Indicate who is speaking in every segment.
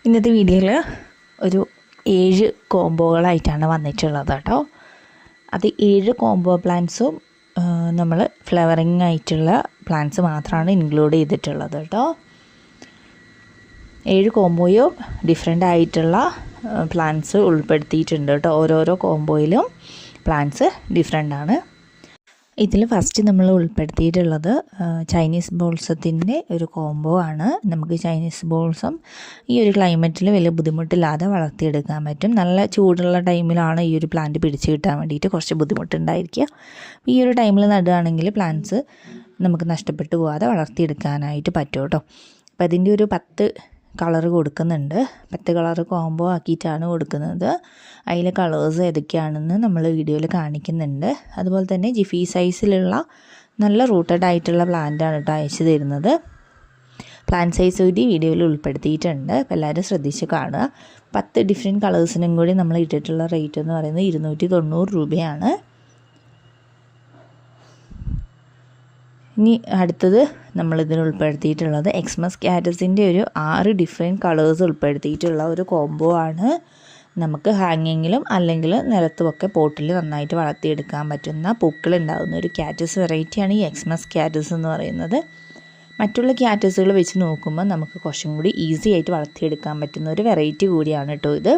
Speaker 1: ഇന്നത്തെ വീഡിയോയിൽ ഒരു 7 കോംബോകളായിട്ടാണ് വന്നിട്ടുള്ളത് കേട്ടോ. അത് 7 കോംബോ പ്ലാന്റ്സും നമ്മൾ ഫ്ലവറിങ് ആയിട്ടുള്ള പ്ലാന്റ്സ് മാത്രമാണ് ഇൻക്ലൂഡ് ചെയ്തിട്ടുള്ളത് കേട്ടോ. 7 കോംബോയും ഡിഫറെൻ്റ് ആയിട്ടുള്ള പ്ലാന്റ്സ് ഉൾപ്പെടുത്തിയിട്ടുണ്ട് കേട്ടോ. ഓരോരോ കോംബോയിലും പ്ലാന്റ്സ് ഡിഫറെൻ്റ് ആണ്. ഇതിൽ ഫസ്റ്റ് നമ്മൾ ഉൾപ്പെടുത്തിയിട്ടുള്ളത് ചൈനീസ് ബോൾസത്തിൻ്റെ ഒരു കോംബോ ആണ്. നമുക്ക് ചൈനീസ് ബോൾസം ഈ ഒരു ക്ലൈമറ്റിൽ വലിയ ബുദ്ധിമുട്ടില്ലാതെ വളർത്തിയെടുക്കാൻ പറ്റും. നല്ല ചൂടുള്ള ടൈമിലാണ് ഈ ഒരു പ്ലാന്റ് പിടിച്ച് കിട്ടാൻ വേണ്ടിയിട്ട് കുറച്ച് ബുദ്ധിമുട്ടുണ്ടായിരിക്കുക. ഈ ഒരു ടൈമിൽ നടുകയാണെങ്കിൽ പ്ലാന്റ്സ് നമുക്ക് നഷ്ടപ്പെട്ടു പോകാതെ വളർത്തിയെടുക്കാനായിട്ട് പറ്റും കേട്ടോ. അപ്പോൾ അതിൻ്റെ ഒരു 10 കളർ കൊടുക്കുന്നുണ്ട്. 10 കളർ കോംബോ ആക്കിയിട്ടാണ് കൊടുക്കുന്നത്. അതിലെ കളേഴ്സ് ഏതൊക്കെയാണെന്ന് നമ്മൾ വീഡിയോയിൽ കാണിക്കുന്നുണ്ട്. അതുപോലെ തന്നെ ജിഫി സൈസിലുള്ള നല്ല റൂട്ടഡ് ആയിട്ടുള്ള പ്ലാന്റാണ് കേട്ടോ അയച്ചു തരുന്നത്. പ്ലാന്റ് സൈസ് കൂടി വീഡിയോയിൽ ഉൾപ്പെടുത്തിയിട്ടുണ്ട്. അപ്പോൾ എല്ലാവരും ശ്രദ്ധിച്ച് കാണുക. 10 ഡിഫറെൻറ്റ് കളേഴ്സിനും കൂടി നമ്മൾ ഇട്ടിട്ടുള്ള റേറ്റ് എന്ന് പറയുന്നത് 290 രൂപയാണ്. ഇനി അടുത്തത് നമ്മളിതിൽ ഉൾപ്പെടുത്തിയിട്ടുള്ളത് എക്സ്മസ് ക്യാറ്റസിൻ്റെ ഒരു 6 ഡിഫറെൻറ്റ് കളേഴ്സ് ഉൾപ്പെടുത്തിയിട്ടുള്ള ഒരു കോംബോ ആണ്. നമുക്ക് ഹാങ്ങിങ്ങിലും അല്ലെങ്കിൽ നിലത്തുമൊക്കെ പോട്ടിൽ നന്നായിട്ട് വളർത്തിയെടുക്കാൻ പറ്റുന്ന പൂക്കൾ ഉണ്ടാകുന്ന ഒരു ക്യാറ്റസ് വെറൈറ്റിയാണ് ഈ എക്സ്മസ് ക്യാറ്റസ് എന്ന് പറയുന്നത്. മറ്റുള്ള ക്യാറ്റസുകൾ വെച്ച് നോക്കുമ്പോൾ നമുക്ക് കുറച്ചും കൂടി ഈസി ആയിട്ട് വളർത്തിയെടുക്കാൻ പറ്റുന്ന ഒരു വെറൈറ്റി കൂടിയാണ് കേട്ടോ ഇത്.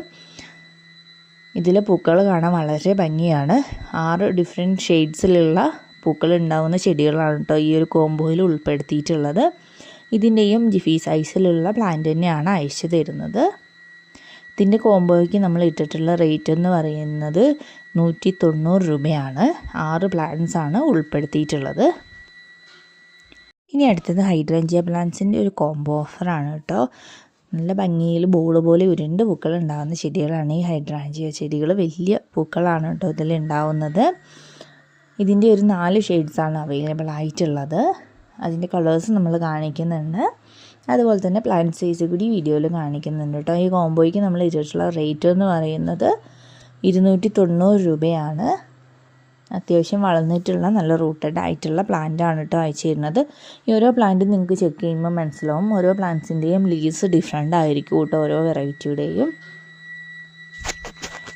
Speaker 1: ഇതിലെ പൂക്കൾ കാണാൻ വളരെ ഭംഗിയാണ്. 6 ഡിഫറെൻറ്റ് ഷെയ്ഡ്സിലുള്ള പൂക്കൾ ഉണ്ടാകുന്ന ചെടികളാണ് കേട്ടോ ഈ ഒരു കോംബോയിൽ ഉൾപ്പെടുത്തിയിട്ടുള്ളത്. ഇതിൻ്റെയും ജിഫി സൈസിലുള്ള പ്ലാന്റ് തന്നെയാണ് അയച്ചു തരുന്നത്. ഇതിൻ്റെ കോംബോയ്ക്ക് നമ്മൾ ഇട്ടിട്ടുള്ള റേറ്റ് എന്ന് പറയുന്നത് 190 രൂപയാണ്. 6 പ്ലാന്റ്സ് ആണ് ഉൾപ്പെടുത്തിയിട്ടുള്ളത്. ഇനി അടുത്തത് ഹൈഡ്രേഞ്ചിയ പ്ലാന്റ്സിൻ്റെ ഒരു കോംബോ ഓഫറാണ് കേട്ടോ. നല്ല ഭംഗിയിൽ ബോൾ പോലെ ഉരുണ്ട് പൂക്കൾ ഉണ്ടാകുന്ന ചെടികളാണ് ഈ ഹൈഡ്രാഞ്ചിയ ചെടികൾ. വലിയ പൂക്കളാണ് കേട്ടോ ഇതിൽ ഉണ്ടാവുന്നത്. ഇതിൻ്റെ ഒരു 4 ഷെയ്ഡ്സാണ് അവൈലബിൾ ആയിട്ടുള്ളത്. അതിൻ്റെ കളേഴ്സ് നമ്മൾ കാണിക്കുന്നുണ്ട്. അതുപോലെ തന്നെ പ്ലാന്റ് സൈസ് കൂടി വീഡിയോയിൽ കാണിക്കുന്നുണ്ട് കേട്ടോ. ഈ കോംബോയ്ക്ക് നമ്മൾ ഇട്ടിട്ടുള്ള റേറ്റ് എന്ന് പറയുന്നത് 290 രൂപയാണ്. അത്യാവശ്യം വളർന്നിട്ടുള്ള നല്ല റൂട്ടഡ് ആയിട്ടുള്ള പ്ലാന്റാണ് കേട്ടോ അയച്ചു തരുന്നത്. ഈ ഓരോ പ്ലാന്റും നിങ്ങൾക്ക് ചെക്ക് ചെയ്യുമ്പോൾ മനസ്സിലാവും. ഓരോ പ്ലാന്റ്സിൻ്റെയും ലീവ്സ് ഡിഫറെൻ്റ് ആയിരിക്കും കേട്ടോ ഓരോ വെറൈറ്റിയുടെയും.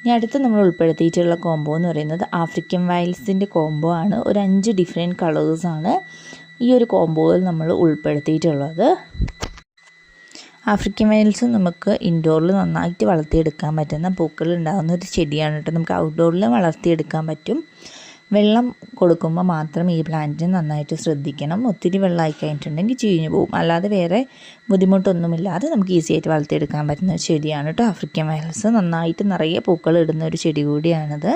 Speaker 1: ഇനി അടുത്ത് നമ്മൾ ഉൾപ്പെടുത്തിയിട്ടുള്ള കോംബോ എന്ന് പറയുന്നത് ആഫ്രിക്കൻ വൈൽസിൻ്റെ കോംബോ ആണ്. ഒരു 5 ഡിഫറെൻറ്റ് കളേഴ്സാണ് ഈ ഒരു കോംബോയിൽ നമ്മൾ ഉൾപ്പെടുത്തിയിട്ടുള്ളത്. ആഫ്രിക്കൻ വൈൽസ് നമുക്ക് ഇൻഡോറിൽ നന്നായിട്ട് വളർത്തിയെടുക്കാൻ പറ്റുന്ന പൂക്കൾ ഉണ്ടാകുന്ന ഒരു ചെടിയാണ് കേട്ടോ. നമുക്ക് ഔട്ട്ഡോറിൽ വളർത്തിയെടുക്കാൻ പറ്റും. വെള്ളം കൊടുക്കുമ്പോൾ മാത്രം ഈ പ്ലാന്റിന് നന്നായിട്ട് ശ്രദ്ധിക്കണം. ഒത്തിരി വെള്ളമായി കഴിഞ്ഞിട്ടുണ്ടെങ്കിൽ ചീഞ്ഞു പോകും. അല്ലാതെ വേറെ ബുദ്ധിമുട്ടൊന്നുമില്ലാതെ നമുക്ക് ഈസി ആയിട്ട് വളർത്തിയെടുക്കാൻ പറ്റുന്ന ഒരു ചെടിയാണ് കേട്ടോ ആഫ്രിക്കൻ വൈൽസ്. നന്നായിട്ട് നിറയെ പൂക്കൾ ഇടുന്ന ഒരു ചെടി കൂടിയാണിത്.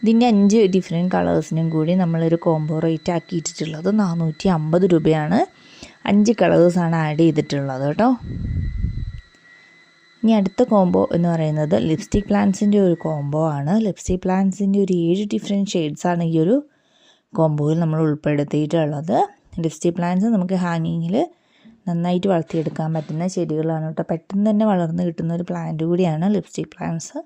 Speaker 1: ഇതിൻ്റെ 5 ഡിഫറെൻറ്റ് കളേഴ്സിനും കൂടി നമ്മളൊരു കോംബോ റേറ്റ് ആക്കിയിട്ടുള്ളത് 450 രൂപയാണ്. 5 കളേഴ്സാണ് ആഡ് ചെയ്തിട്ടുള്ളത് കേട്ടോ. ഇനി അടുത്ത കോംബോ എന്ന് പറയുന്നത് ലിപ്സ്റ്റിക് പ്ലാന്റ്സിൻ്റെ ഒരു കോംബോ ആണ്. ലിപ്സ്റ്റിക് പ്ലാന്റ്സിൻ്റെ ഒരു 7 ഡിഫറെൻറ്റ് ഷെയ്ഡ്സാണ് ഈ ഒരു കോംബോയിൽ നമ്മൾ ഉൾപ്പെടുത്തിയിട്ടുള്ളത്. ലിപ്സ്റ്റിക് പ്ലാന്റ്സ് നമുക്ക് ഹാങ്ങിങ്ങിൽ നന്നായിട്ട് വളർത്തിയെടുക്കാൻ പറ്റുന്ന ചെടികളാണ് കേട്ടോ. പെട്ടെന്ന് തന്നെ വളർന്ന് കിട്ടുന്ന ഒരു പ്ലാന്റ് കൂടിയാണ് ലിപ്സ്റ്റിക് പ്ലാന്റ്സ്.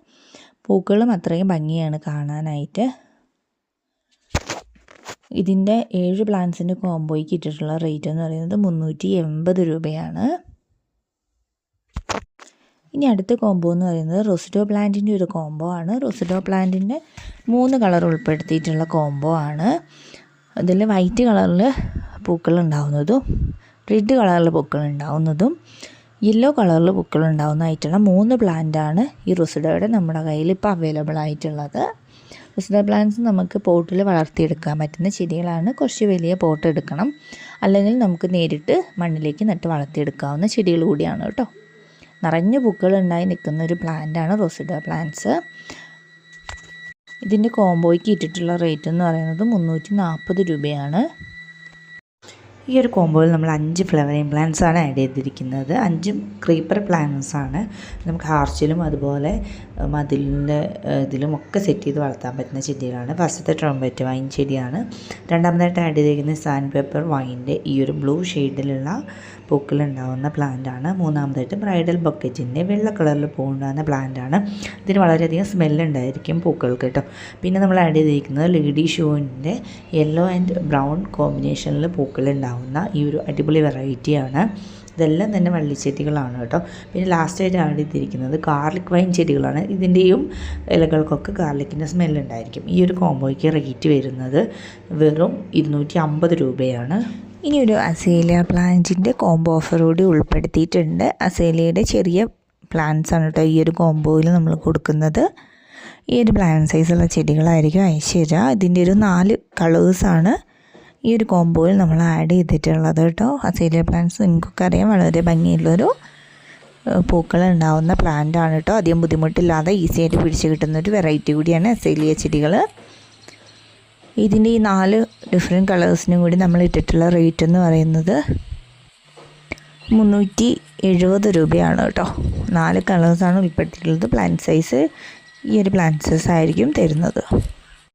Speaker 1: പൂക്കളും അത്രയും ഭംഗിയാണ് കാണാനായിട്ട്. ഇതിൻ്റെ 7 പ്ലാന്റ്സിൻ്റെ കോംബോയ്ക്ക് ഇട്ടിട്ടുള്ള റേറ്റ് എന്ന് പറയുന്നത് 380 രൂപയാണ്. ഇനി അടുത്ത കോംബോ എന്ന് പറയുന്നത് റോസിഡോ പ്ലാന്റിൻ്റെ ഒരു കോംബോ ആണ്. റോസിഡോ പ്ലാന്റിൻ്റെ 3 കളർ ഉൾപ്പെടുത്തിയിട്ടുള്ള കോംബോ ആണ്. അതിൽ വൈറ്റ് കളറിൽ പൂക്കൾ ഉണ്ടാവുന്നതും റെഡ് കളറിൽ പൂക്കൾ ഉണ്ടാവുന്നതും യെല്ലോ കളറിൽ പൂക്കൾ ഉണ്ടാവുന്നതായിട്ടുള്ള 3 പ്ലാന്റാണ് ഈ റോസിഡോയുടെ നമ്മുടെ കയ്യിൽ ഇപ്പോൾ അവൈലബിൾ ആയിട്ടുള്ളത്. റോസിഡോ പ്ലാന്റ്സ് നമുക്ക് പോട്ടിൽ വളർത്തിയെടുക്കാൻ പറ്റുന്ന ചെടികളാണ്. കുറച്ച് വലിയ പോട്ട് എടുക്കണം, അല്ലെങ്കിൽ നമുക്ക് നേരിട്ട് മണ്ണിലേക്ക് നട്ട് വളർത്തിയെടുക്കാവുന്ന ചെടികൾ കൂടിയാണ് കേട്ടോ. നിറഞ്ഞ പൂക്കളുണ്ടായി നിൽക്കുന്ന ഒരു പ്ലാന്റാണ് റോസിഡോ പ്ലാന്റ്സ്. ഇതിൻ്റെ കോംബോയ്ക്ക് ഇട്ടിട്ടുള്ള റേറ്റ് എന്ന് പറയുന്നത് 340 രൂപയാണ്. ഈ ഒരു കോംബോയിൽ നമ്മൾ 5 ഫ്ലവറിങ് പ്ലാന്റ്സ് ആണ് ആഡ് ചെയ്തിരിക്കുന്നത്. 5 ക്രീപ്പർ പ്ലാന്റ്സ് ആണ്. നമുക്ക് ഹാർച്ചിലും അതുപോലെ മതിലിൻ്റെ ഇതിലുമൊക്കെ സെറ്റ് ചെയ്ത് വളർത്താൻ പറ്റുന്ന ചെടികളാണ്. ഫസ്റ്റത്തെ ട്രംപറ്റ് വൈൻ ചെടിയാണ്. രണ്ടാമതായിട്ട് ആഡ് ചെയ്തിരിക്കുന്ന സാൻഡ് പേപ്പർ വൈൻ്റെ ഈ ഒരു ബ്ലൂ ഷെയ്ഡിലുള്ള പൂക്കളുണ്ടാകുന്ന പ്ലാന്റാണ്. മൂന്നാമതായിട്ട് ബ്രൈഡൽ ബൊക്കറ്റിൻ്റെ വെള്ള കളറിൽ പൂവുണ്ടാകുന്ന പ്ലാന്റാണ്. ഇതിന് വളരെയധികം സ്മെല്ലുണ്ടായിരിക്കും പൂക്കൾക്ക് കേട്ടോ. പിന്നെ നമ്മൾ ആഡ് ചെയ്തിരിക്കുന്നത് ലേഡി ഷൂവിൻ്റെ യെല്ലോ ആൻഡ് ബ്രൗൺ കോമ്പിനേഷനിൽ പൂക്കളുണ്ടാകുന്ന ഈ ഒരു അടിപൊളി വെറൈറ്റിയാണ്. ഇതെല്ലാം തന്നെ വള്ളിച്ചെടികളാണ് കേട്ടോ. പിന്നെ ലാസ്റ്റായിട്ട് ആഡ് ചെയ്തിരിക്കുന്നത് ഗാർലിക് വൈൻ ചെടികളാണ്. ഇതിൻ്റെയും ഇലകൾക്കൊക്കെ ഗാർലിക്കിൻ്റെ സ്മെല്ലുണ്ടായിരിക്കും. ഈ ഒരു കോംബോയ്ക്ക് റേറ്റ് വരുന്നത് വെറും 250 രൂപയാണ്. ഇനി ഒരു അസേലിയ പ്ലാന്റിൻ്റെ കോംബോ ഓഫർ കൂടി ഉൾപ്പെടുത്തിയിട്ടുണ്ട്. അസേലിയയുടെ ചെറിയ പ്ലാന്റ്സ് ആണ് കേട്ടോ ഈ ഒരു കോംബോയിൽ നമ്മൾ കൊടുക്കുന്നത്. ഈ ഒരു പ്ലാന്റ് സൈസുള്ള ചെടികളായിരിക്കും അയച്ചു തരിക. ഇതിൻ്റെ ഒരു 4 കളേഴ്സാണ് ഈ ഒരു കോംബോയിൽ നമ്മൾ ആഡ് ചെയ്തിട്ടുള്ളത് കേട്ടോ. അസേലിയ പ്ലാന്റ്സ് നിങ്ങൾക്കൊക്കെ അറിയാം, വളരെ ഭംഗിയുള്ളൊരു പൂക്കൾ ഉണ്ടാവുന്ന പ്ലാന്റ് ആണ് കേട്ടോ. അധികം ബുദ്ധിമുട്ടില്ലാതെ ഈസി ആയിട്ട് പിടിച്ച് കിട്ടുന്നൊരു വെറൈറ്റി കൂടിയാണ് അസേലിയ ചെടികൾ. ഇതിൻ്റെ ഈ 4 ഡിഫറെൻറ്റ് കളേഴ്സിനും കൂടി നമ്മൾ ഇട്ടിട്ടുള്ള റേറ്റ് എന്ന് പറയുന്നത് 370 രൂപയാണ് കേട്ടോ. 4 കളേഴ്സാണ് ഉൾപ്പെട്ടിട്ടുള്ളത്. പ്ലാന്റ് സൈസ് ഈ ഒരു പ്ലാന്റ് സൈസ് ആയിരിക്കും തരുന്നത്.